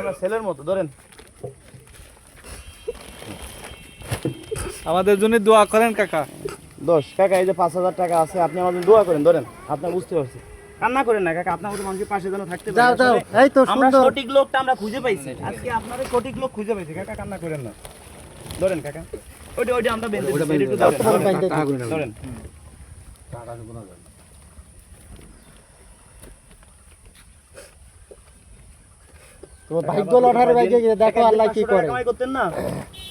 আমার ছেলের মতো ধরেন। আমাদের জন্য দোয়া করেন কাকা। দোষ কাকা, এই যে 5,000 টাকা আছে, আপনি আমার জন্য দোয়া করেন। ধরেন, আপনার বুঝতে পারছি, কান্না করেন না কাকা, আপনার মতো মানুষের পাশে যেন থাকতে পারে। যাও যাও, এই তো আমরা সুন্দর। সঠিক লোকটা আমরা খুঁজে পাইছি আজকে, আপনাদের সঠিক লোক খুঁজে পাইছি কাকা, কান্না করেন না। ধরেন কাকা, ওইটা আমরা বেঁধে দিচ্ছি, একটু ধরেন। ধরেন তোমার ভাগ্য লটার বাইকে গিয়ে দেখো আল্লাহ কি করে। কামাই করতেন না,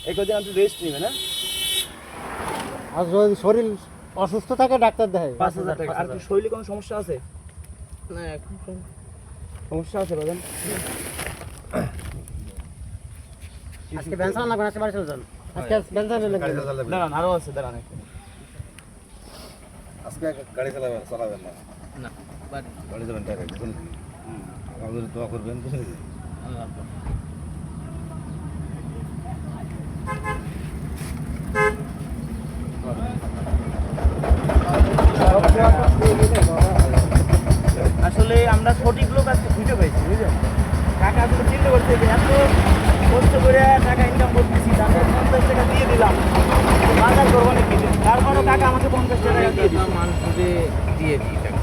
এই কদিন আপনি রেস্ট নেবেন। হ্যাঁ, আর যদি শরীর অসুস্থ থাকে ডাক্তার দেখায়। 5,000 টাকা। আর কি শরীরে কোনো সমস্যা আছে? না এখন সমস্যা আছে বাজান? আজকে বেনসান লাগবে না, আজকে বাড়ি চলে যান। আজকে বেনসান লাগবে। দাঁড়ান, আরো আছে, দাঁড়ান একটু। আজকে গাড়ি চালাবেন না? না বাড়ি গাড়ি চালাবেন ডাইরেক্ট। আমাদের দোয়া করবেন। আসলে আমরা সঠিক লোক আজকে খুঁজে পাইছি, বুঝলেন কাকা। আসলে চিন্তা করছে যে এত কষ্ট করে টাকা ইনকাম করতেছি, তারপর 50 টাকা দিয়ে দিলাম, বাজার করবো নাকি? তারপরও কাকা আমাকে 50 টাকা দিয়ে দিল। দিয়ে দিই টাকা।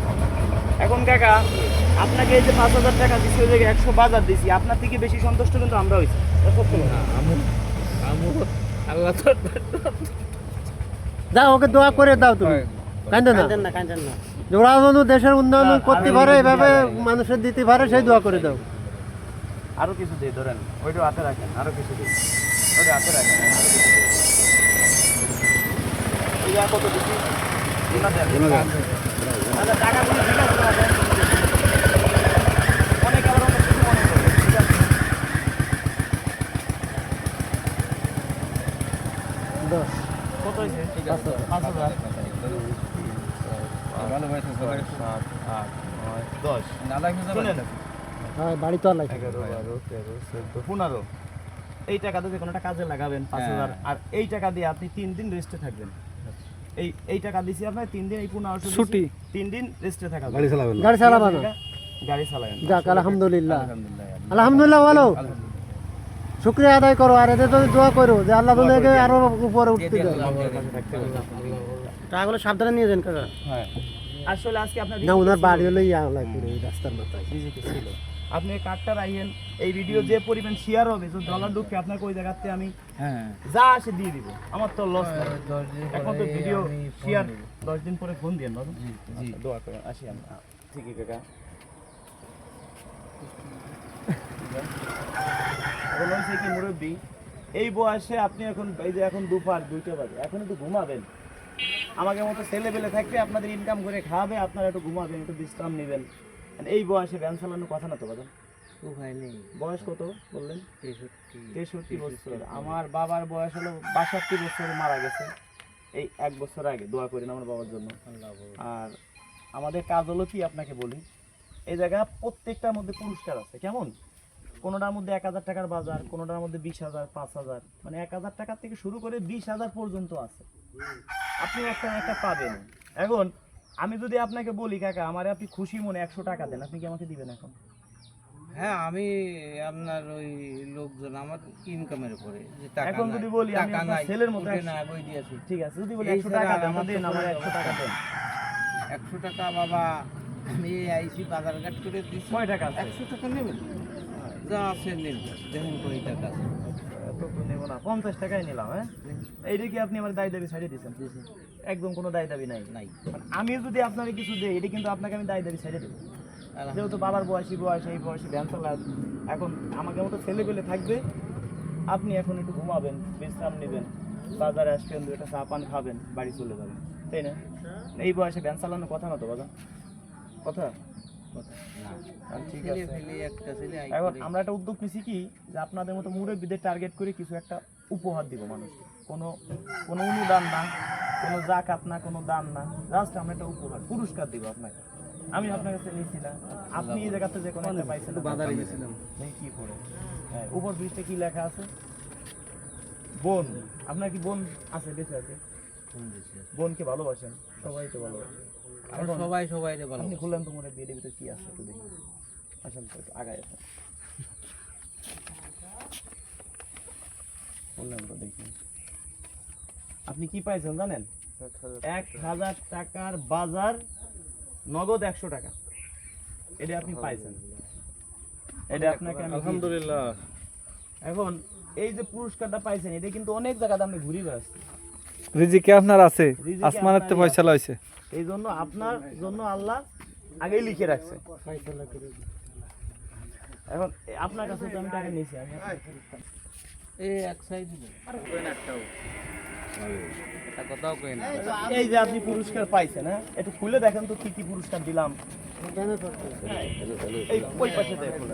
এখন কাকা আপনাকে এই যে 5,000 টাকা দিচ্ছি, ওই জায়গায় 100 বাজার দিছি, আপনার থেকে বেশি সন্তুষ্ট কিন্তু আমরা হয়েছি। আল্লাহ তো যাও, ওকে দোয়া করে দাও তুমি। কাঁদেন না, কাঁদেন না। জোড়া বন্ধু দেশের উন্নয়ন করতে পারে, এভাবে মানুষের দিতে পারে, সেই দোয়া করে দাও। আরো কিছু দিয়ে ধরেন, ওইটা হাতে রাখেন, আরো কিছু দিন, ওইটা হাতে রাখেন, আরো কিছু দিন। এই যে কত দিচ্ছি? আচ্ছা, টাকাগুলো ঠিক আছে তোমাদের? অনেকে আবার অনেক কিছু মনে করে, ঠিক আছে? 10 কত হয়েছে? 5,000। ভালো ভাই, 7, 8, 9, 10। শুনেন, হ্যাঁ, বাড়ি তো আল্লাহ। 11, 12, 13, 14, 15। এই টাকা দিয়ে কোনো একটা কাজে লাগাবেন 5,000, আর এই টাকা দিয়ে আপনি 3 দিন রেস্টে থাকবেন। এই টাকা দিছি আপনার 3 দিন, এই 1500 ছুটি। 3 দিন রেস্টে থাকা গাড়ি চালাবেন না? গাড়ি চালাবা না? গাড়ি চালাবেন। যাক আলহামদুলিল্লাহ, আলহামদুলিল্লাহ। আলহামদুলিল্লাহ ভালো। শুকরিয়া আদায় করো, আর এদের যদি দোয়া করো যে আল্লাহ দুনিয়াকে আরো উপরে উঠতে দেয়। টাকাগুলো সাবধানে নিয়ে যান কাকা। হ্যাঁ, আসলে আজকে আপনার না, ওনার বাড়ি হলো ওই রাস্তার মাথায়। রিজিকে ছিল। আপনি এই কার্ডটা রাখেন, এই ভিডিও যে পরিমাণ শেয়ার হবে, যে ডলার ঢুকে আপনাকে ওই জায়গাতে আমি যা আসে দিয়ে দিব, আমার তো লস নাই। এখন তো ভিডিও শেয়ার 10 দিন পরে ফোন দিয়েন বাবা। জি, দোয়া করেন, আসি আমরা। ঠিকই কাকা। এখন হয়েছে কি মুরব্বী, এই বয়সে আপনি এখন, এই যে এখন দুপুর 2টা বাজে, এখন একটু ঘুমাবেন। আমাকে মতো ছেলেবেলে থাকবে, আপনাদের ইনকাম করে খাওয়াবে, আপনারা একটু ঘুমাবেন, একটু বিশ্রাম নেবেন। এই বয়সে ভ্যান চালানোর কথা না তো বাজান? বয়স কত বললেন? 63 বছর। আমার বাবার বয়স হলো 62 বছর, মারা গেছে এই 1 বছর আগে। দোয়া করেন আমার বাবার জন্য। আর আমাদের কাজ হলো কি, আপনাকে বলি, এই জায়গা প্রত্যেকটার মধ্যে পুরস্কার আছে। কেমন? কোনোটার মধ্যে 1,000 টাকার বাজার, কোনোটার মধ্যে 20,000, 5,000, মানে 1,000 টাকা থেকে শুরু করে 20,000 পর্যন্ত আছে। আপনি একটা না একটা পাবেন। এখন আমি যদি আপনাকে বলি কাকা, আমারে আপনি খুশি মনে 100 টাকা দেন, আপনি কি আমাকে দিবেন এখন? হ্যাঁ, আমি আপনার ওই লোকজন আমার ইনকামের উপরে যে টাকা এখন যদি বলি আমি টাকা আপনার নাই, ছেলের মতো উঠে 100 না বই দিয়েছি। ঠিক আছে, যদি বলি এই 100 টাকা ছাড়া দেন, আমার তো দেন, আমার কোনো 100 টাকা দেন। 100 টাকা বাবা আমি আইসি বাজার ঘাট করে দিচ্ছি। কয় টাকা আছে? 100 টাকা নেবেন? যা আছে নেন, দেখেন কই টাকা আছে। এত তো নেব না, 50 টাকাই নিলাম। হ্যাঁ, এইটা কি আপনি আমার দায় দাবি ছাড়িয়ে দিচ্ছেন? একদম কোনো দায় দাবি নাই। আমি যদি আপনাকে কিছু দিই, এটা কিন্তু আপনাকে আমি দায় দাবি ছাড়িয়ে দেবো। যেহেতু বাবার বয়সী এই বয়সী ভ্যান চালান, এখন আমাকে মতো ছেলেপেলে থাকবে, আপনি এখন একটু ঘুমাবেন, বিশ্রাম নেবেন, বাজারে আসবেন, 2টা চা পান খাবেন, বাড়ি চলে যাবেন, তাই না? এই বয়সে ভ্যান চালানোর কথা না তো বাবা? কথা ঠিক আছে। একটা ছেলে এখন আমরা একটা উদ্যোগ নিছি কি, যে আপনাদের মতো মুরব্বীদের টার্গেট করে কিছু একটা উপহার দিব মানুষকে। কোনো অনুদান না, কোনো জাকাত না, কোনো দান না, জাস্ট আমরা একটা উপহার, পুরস্কার দিব আপনাকে। আমি আপনার কাছে নিচ্ছি না, আপনি এই জায়গাতে যে কোনো একটা পাইছেন, বাজারে গেছিলাম কি করে। হ্যাঁ, উপর ব্রিজটা কি লেখা আছে? বোন। আপনার কি বোন আছে? বেঁচে আছে? বোনকে ভালোবাসেন? সবাই তো ভালোবাসেন। সবাই ভালো। আপনি খুললেন তো মোড়ে বিয়ের ভিতরে কি আছে একটু দেখি। আসেন তো, একটু আগায় আসেন। বললেন তো দেখি। আপনি কি পাইছেন জানেন? 1000 টাকার বাজার, নগদ 100 টাকা। এটা আপনি পাইছেন। এটা আপনাকে আমি আলহামদুলিল্লাহ। এখন এই যে পুরস্কারটা পাইছেন, এটা কিন্তু অনেক জায়গাতে আপনি ঘুরে বেড়াচ্ছেন। রিজিকে আপনার আছে, রিজিকে আসমানের তো আপনারই ফয়সালা হয়েছে। এই জন্য আপনার জন্য আল্লাহ আগেই লিখে রাখছে। এখন আপনার কাছে তো আমি টাকা নিয়েছি, আমি এই এক সাইড কথাও কই না। এই যে আপনি পুরস্কার পাইছেন, হ্যাঁ একটু খুলে দেখেন তো কি কি পুরস্কার দিলাম। এই ওই পাশে দেখুন,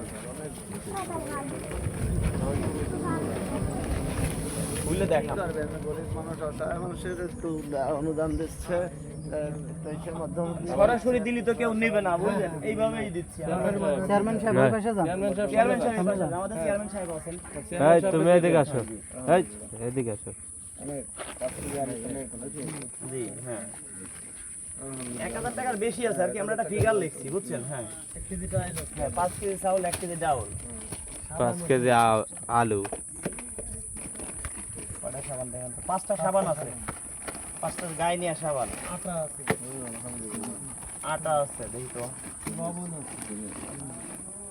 খুলে দেখান। মানুষের একটু অনুদান দিচ্ছে, সরাসরি দিলি তো কেউ নেবে না, বুঝলেন? এইভাবেই দিচ্ছি। চেয়ারম্যান সাহেব ওই পাশে যান। চেয়ারম্যান সাহেব আছেন, আমাদের চেয়ারম্যান সাহেব আছেন। এই তুমি এদিকে আসো, এই এদিকে আসো। জি হ্যাঁ, 1000 টাকার বেশি আছে আর কি, আমরা একটা ফিগার লিখছি, বুঝছেন? হ্যাঁ, 5 কেজি চাউল, 1 কেজি ডাউল, 5 কেজি আলু, কটা সাবান দেখেন তো? 5টা সাবান আছে, 5টা গায়ে নিয়ে সাবান, আটা আছে দেখি তো,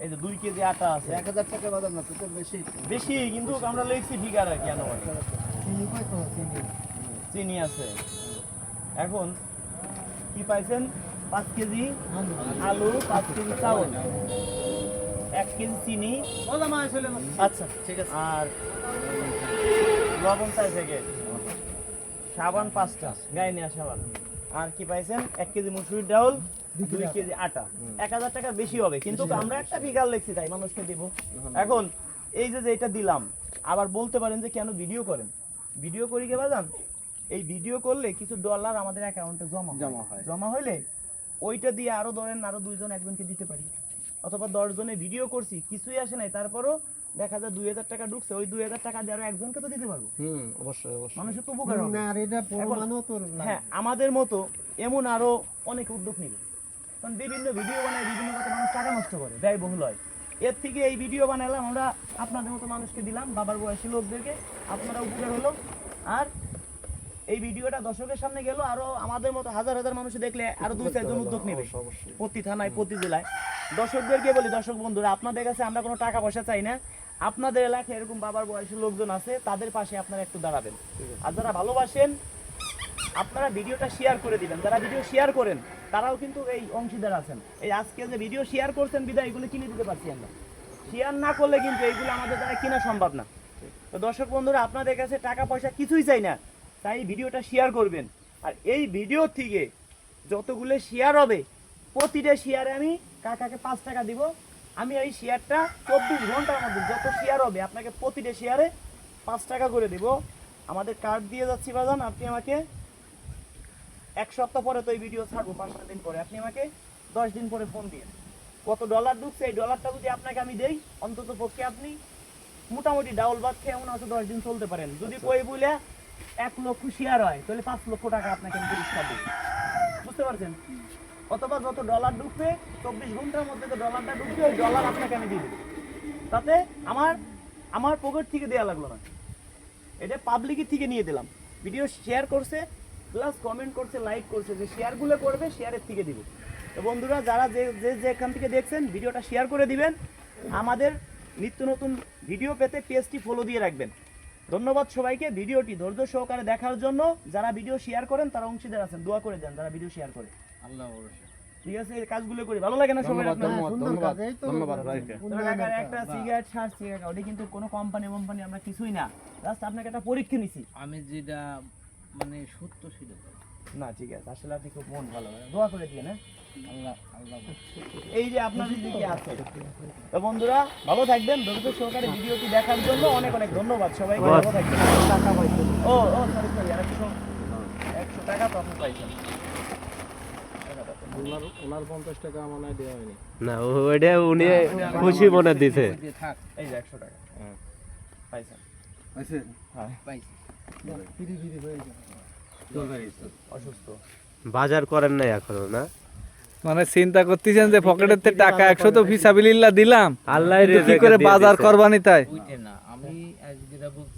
এই যে 2 কেজি আটা আছে। 1000 টাকা বাজার না, তো বেশি। বেশি কিন্তু আমরা লিখছি ফিগার আর কি। চিনি আছে। এখন কি পাইছেন? 5 কেজি আলু, 5 কেজি চাউল, 1 কেজি চিনি, আচ্ছা ঠিক আছে, আর লবণ 4 প্যাকেট, সাবান 5টা গায়ে নেওয়া সাবান, আর কি পাইছেন? 1 কেজি মুসুরির ডাউল, 2 কেজি আটা। 1000 টাকা বেশি হবে কিন্তু আমরা একটা ফিগার লিখছি তাই মানুষকে দিব। এখন এই যে এটা দিলাম, আবার বলতে পারেন যে কেন ভিডিও করেন? ভিডিও করি কে বাজান? এই ভিডিও করলে কিছু ডলার আমাদের অ্যাকাউন্টে জমা হইলে ওইটা দিয়ে আরো ধরেন আরো 2 জন একজনকে দিতে পারি, অথবা 10 জনে ভিডিও করছি কিছুই আসে নাই, তারপরও দেখা যায় 2000 টাকা ঢুকছে, ওই 2000 টাকা দিয়ে আরো একজনকে তো দিতে পারবো। অবশ্যই অবশ্যই। মানুষের তো উপকার হবে। না, আর এটা প্রমাণও তো হ্যাঁ, আমাদের মতো এমন আরো অনেক উদ্যোগ নিবে, কারণ বিভিন্ন ভিডিও বানায় বিভিন্ন কথা মানুষ টাকা নষ্ট করে, ব্যয়বহুল হয়। এর থেকে এই ভিডিও বানালাম আমরা, আপনাদের মতো মানুষকে দিলাম, বাবার বয়সী লোকদেরকে, আপনারা উপকার হলো। আর এই ভিডিওটা দর্শকের সামনে গেল, আরো আমাদের মতো হাজার হাজার মানুষ দেখলে আরো 2-4 জন উদ্যোগ নেবে প্রতি থানায়, প্রতি জেলায়। দর্শকদেরকে বলি, দর্শক বন্ধুরা, আপনাদের কাছে আমরা কোনো টাকা পয়সা চাই না। আপনাদের এলাকায় এরকম বাবার বয়সী লোকজন আছে, তাদের পাশে আপনারা একটু দাঁড়াবেন। আর যারা ভালোবাসেন আপনারা ভিডিওটা শেয়ার করে দিবেন। যারা ভিডিও শেয়ার করেন তারাও কিন্তু এই অংশীদার আছেন। এই আজকে যে ভিডিও শেয়ার করছেন বিদায় এগুলো কিনে দিতে পারছি আমরা। শেয়ার না করলে কিন্তু এইগুলো আমাদের দ্বারা কেনা সম্ভব না। তো দর্শক বন্ধুরা, আপনাদের কাছে টাকা পয়সা কিছুই চাই না, তাই ভিডিওটা শেয়ার করবেন। আর এই ভিডিও থেকে যতগুলো শেয়ার হবে, প্রতিটা শেয়ারে আমি কাকাকে 5 টাকা দিব। আমি এই শেয়ারটা 24 ঘন্টার মধ্যে যত শেয়ার হবে আপনাকে প্রতিটা শেয়ারে 5 টাকা করে দিব। আমাদের কার্ড দিয়ে যাচ্ছি বাজান, আপনি আমাকে 1 সপ্তাহ পরে তো এই ভিডিও ছাড়বো, 5 দিন পরে, আপনি আমাকে 10 দিন পরে ফোন দিয়ে কত ডলার ঢুকছে, এই ডলারটা যদি আপনাকে আমি দেই, অন্তত পক্ষে আপনি মোটামুটি ডাউল ভাত খেয়ে মনে হচ্ছে 10 দিন চলতে পারেন। যদি কই বলে 1 লক্ষ শেয়ার হয় তাহলে 5 লক্ষ টাকা আপনাকে আমি পুরস্কার দিই, বুঝতে পারছেন? অথবা যত ডলার ঢুকবে 24 ঘন্টার মধ্যে যে ডলারটা ঢুকবে, ওই ডলার আপনাকে আমি দিব। তাতে আমার পকেট থেকে দেওয়া লাগলো না, এটা পাবলিকের থেকে নিয়ে দিলাম। ভিডিও শেয়ার করছে, প্লাস কমেন্ট করছে, লাইক করছে, যে শেয়ারগুলো করবে শেয়ারের থেকে দিব। তো বন্ধুরা, যারা যেখান থেকে দেখছেন ভিডিওটা শেয়ার করে দিবেন। আমাদের নিত্য নতুন ভিডিও পেতে পেজটি ফলো দিয়ে রাখবেন। ধন্যবাদ সবাইকে ভিডিওটি ধৈর্য সহকারে দেখার জন্য। যারা ভিডিও শেয়ার করেন তারা অংশীদার আছেন, দোয়া করে দেন যারা ভিডিও শেয়ার করে। আল্লাহ ভরসা। ঠিক আছে, এই কাজগুলো করি, ভালো লাগে না সবাই? ধন্যবাদ। এই তো একটা সিগারেট ছাড়ছি কাকা, ওটা কিন্তু কোনো কোম্পানি আমরা কিছুই না, জাস্ট আপনাকে একটা পরীক্ষা নিছি। আমি যেটা মানে সত্য ছিল। না ঠিক আছে, আসলে আপনি খুব মন ভালো, দোয়া করে দিয়ে না। আল্লাহ আল্লাহ এই যে আপনাদের দিকে আছে। তো বন্ধুরা ভালো থাকবেন, ধৈর্য সহকারে ভিডিওটি দেখার জন্য অনেক অনেক ধন্যবাদ সবাইকে, ভালো থাকবেন। টাকা পাইছেন? ও সরি, আর 100 টাকা তো আপনি পাইছেন। ওনার 50 টাকা আমার নাই দেওয়া হয়নি। না ওইটা উনি খুশি মনে দিছে। যে থাক এই যে 100 টাকা পাইছেন। হ্যাঁ, পাইছি। ফিরি ফিরি হয়ে যায়। অসুস্থ বাজার করেন নাই এখনো না? মানে চিন্তা করতেছেন যে পকেটের টাকা 100 তো ফিসাবিলিল্লাহ দিলাম, আল্লাহ কিন্তু কি করে বাজার করবানি তাই ওইটা না, আমি আজ যেটা বলছি